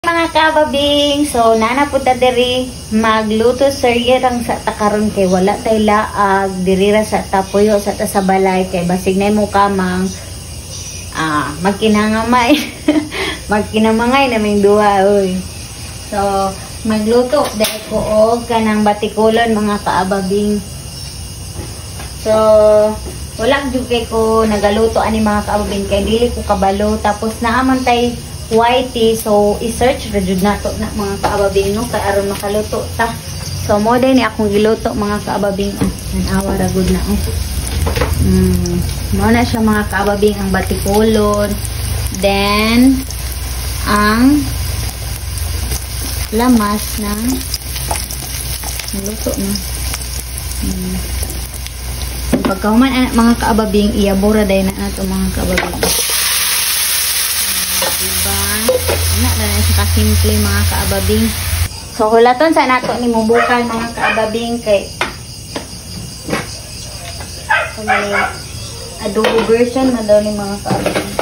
Mga kababing, so nana po ta diri magluto sir ang sa takaron kay wala tay laag dirira sa tapuyo sa ta sa balay kay basig na mo kamang magkinangamay magkinamangay na ming duha oy. So magluto dahil ko og kanang batikulon mga kaababing. So wala jud kay ko nagaluto ani mga kaababing kay dili ko kabalo tapos naaman tay whitey, so i-search rajud nato na mga kaababing no kay aron makaluto ta. So mo day ni akong giluto mga kaababing nanawa ra gud na mo na siya mga kaababing ang batikulon, then ang lamas na naluto na. Pagkahuman mga kaababing iabura day na nato mga kaababing. Diba? Ano na siya kasimple mga kaababing. So hulaton sa nato ni mubukal mga kaababing kay may adobo version na daw ni mga kaababing.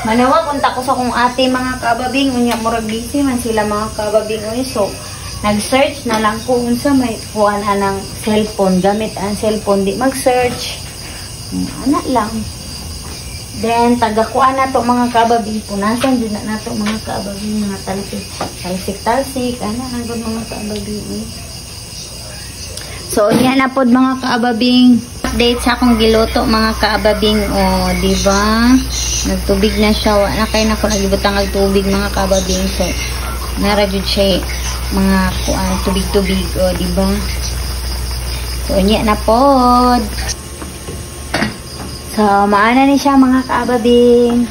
Manawa punta ko sa kung ate mga kaababing unya murag busy man sila mga kaababing uy. So nag-search na lang ko unsa may kuan anang cellphone, gamit ang cellphone di mag-search. Ana lang. Then, tagakuan na to mga kaababing. Punasan din na to mga kaababing. Mga talsik-talsik. Ano na doon mga kaababing. So, yan na po mga kaababing. Update sa akong giluto mga kaababing. O, diba? Nagtubig na siya. Wala kayo na ko nagibutang nagtubig mga kaababing. So, naradyo siya mga kuan, tubig-tubig. O, diba? So, yan na po. So, maana ni siya mga kaababing.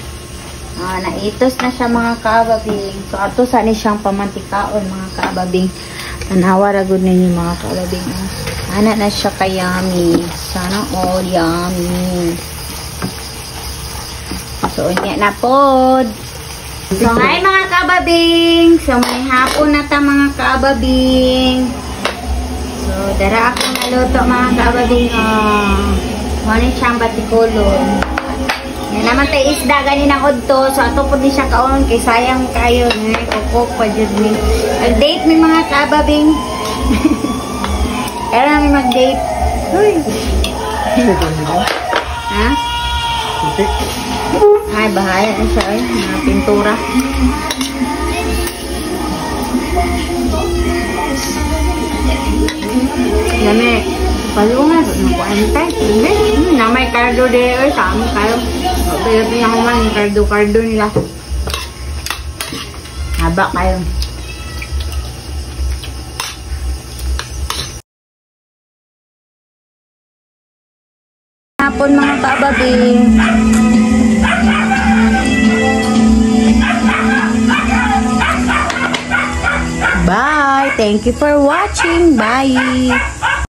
Naitos na siya mga kaababing. So, ato sa ni siyang pamantikaon mga kaababing. Tanawa ragod ninyo mga kaababing. Ana na siya kayami. Sana all yummy. So, unya na pod. So, hi mga kaababing. So, may hapon na ta mga kaababing. So, dara akong naluto mga kaababing. Ano siyang batikulon. Yan naman tayo isda ganin ang udto. So ato po din siya kaon kay sayang kayo. Kukok pa dyan ni. Mag-date ni mga kaababing. Kaya namin mag-date. Uy. Ha? Ay, bahala na siya. Mga pintura. Dami. Palungan, nakuantay. Na may cardo de or sa amin kayo. Pero pinakuman yung cardo nila. Haba kayo. Hapon mga kaababing. Bye! Thank you for watching. Bye!